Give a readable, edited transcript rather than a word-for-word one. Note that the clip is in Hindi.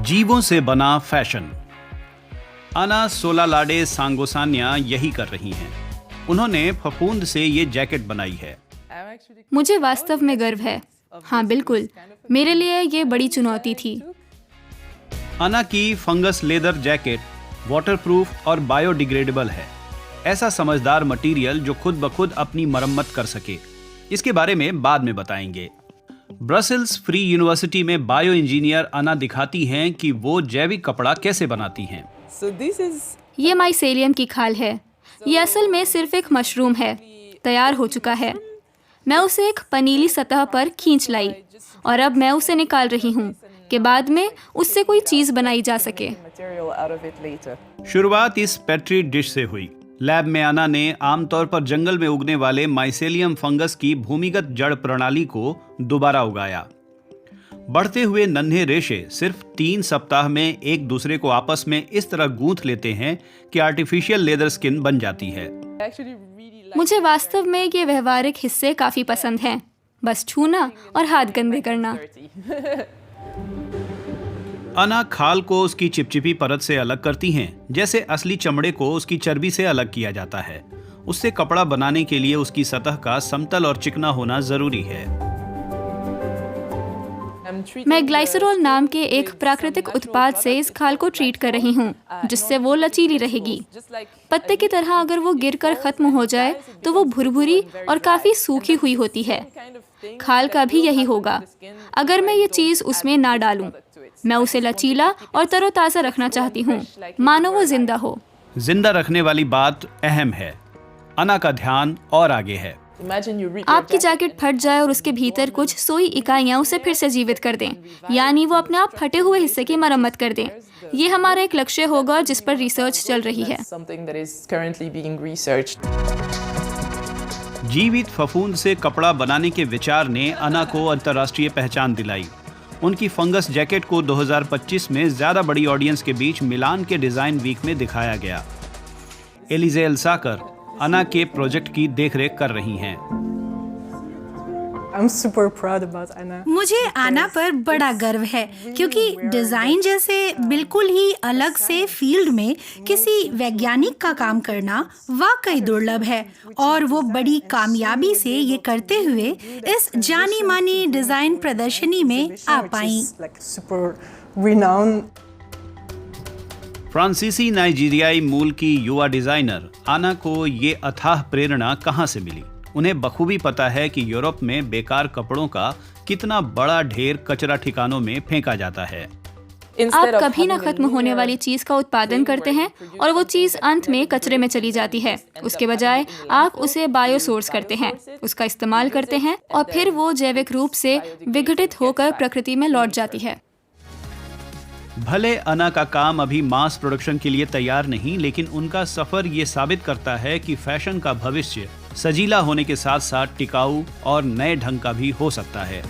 जीवों से बना फैशन। आना सोलालाडे सांगोसान्या यही कर रही हैं। उन्होंने फफूंद से ये जैकेट बनाई है। मुझे वास्तव में गर्व है। हाँ बिल्कुल, मेरे लिए ये बड़ी चुनौती थी। आना की फंगस लेदर जैकेट वाटरप्रूफ और बायोडिग्रेडेबल है। ऐसा समझदार मटेरियल जो खुद ब खुद अपनी मरम्मत कर सके। इसके बारे में बाद में बताएंगे। ब्रसेल्स फ्री यूनिवर्सिटी में बायो इंजीनियर आना दिखाती हैं कि वो जैविक कपड़ा कैसे बनाती हैं। ये माइसेलियम की खाल है। ये असल में सिर्फ एक मशरूम है। तैयार हो चुका है। मैं उसे एक पनीली सतह पर खींच लाई और अब मैं उसे निकाल रही हूँ कि बाद में उससे कोई चीज बनाई जा सके। शुरुआत इस पेट्री डिश से हुई। लैब में आना ने आमतौर पर जंगल में उगने वाले माइसेलियम फंगस की भूमिगत जड़ प्रणाली को दोबारा उगाया। बढ़ते हुए नन्हे रेशे सिर्फ 3 सप्ताह में एक दूसरे को आपस में इस तरह गूंथ लेते हैं कि आर्टिफिशियल लेदर स्किन बन जाती है। मुझे वास्तव में ये व्यवहारिक हिस्से काफी पसंद हैं। बस छूना और हाथ गंदे करना। आना खाल को उसकी चिपचिपी परत से अलग करती हैं, जैसे असली चमड़े को उसकी चर्बी से अलग किया जाता है। उससे कपड़ा बनाने के लिए उसकी सतह का समतल और चिकना होना जरूरी है। मैं ग्लाइसरॉल नाम के एक प्राकृतिक उत्पाद से इस खाल को ट्रीट कर रही हूँ, जिससे वो लचीली रहेगी। पत्ते की तरह अगर वो गिरकर खत्म हो जाए तो वो भुरभुरी और काफी सूखी हुई होती है। खाल का भी यही होगा अगर मैं ये चीज उसमें ना डालूं। मैं उसे लचीला और तरोताजा रखना चाहती हूँ, मानो वो जिंदा हो। जिंदा रखने वाली बात अहम है। आना का ध्यान और आगे है। आपकी जैकेट फट जाए और उसके भीतर कुछ सोई इकाइयां उसे फिर से जीवित कर दें, यानी वो अपने आप फटे हुए हिस्से की मरम्मत कर दें। ये हमारा एक लक्ष्य होगा जिस पर रिसर्च चल रही है। जीवित फफूंद से कपड़ा बनाने के विचार ने आना को अंतर्राष्ट्रीय पहचान दिलाई। उनकी फंगस जैकेट को 2025 में ज्यादा बड़ी ऑडियंस के बीच मिलान के डिजाइन वीक में दिखाया गया। एलिजे एल्साकर आना के प्रोजेक्ट की देखरेख कर रही हैं। मुझे आना पर बड़ा गर्व है क्योंकि डिजाइन जैसे बिल्कुल ही अलग से फील्ड में किसी वैज्ञानिक का काम करना वाकई दुर्लभ है और वो बड़ी कामयाबी से ये करते हुए इस जानी मानी डिजाइन प्रदर्शनी में आ पाई। फ्रांसीसी नाइजीरियाई मूल की युवा डिजाइनर आना को ये अथाह प्रेरणा कहां से मिली। उन्हें बखूबी पता है कि यूरोप में बेकार कपड़ों का कितना बड़ा ढेर कचरा ठिकानों में फेंका जाता है। आप कभी न खत्म होने वाली चीज का उत्पादन करते हैं और वो चीज अंत में कचरे में चली जाती है। उसके बजाय आप उसे बायो सोर्स करते हैं, उसका इस्तेमाल करते हैं और फिर वो जैविक रूप से विघटित होकर प्रकृति में लौट जाती है। भले आना का काम अभी मास प्रोडक्शन के लिए तैयार नहीं, लेकिन उनका सफर ये साबित करता है कि फैशन का भविष्य सजीला होने के साथ साथ टिकाऊ और नए ढंग का भी हो सकता है।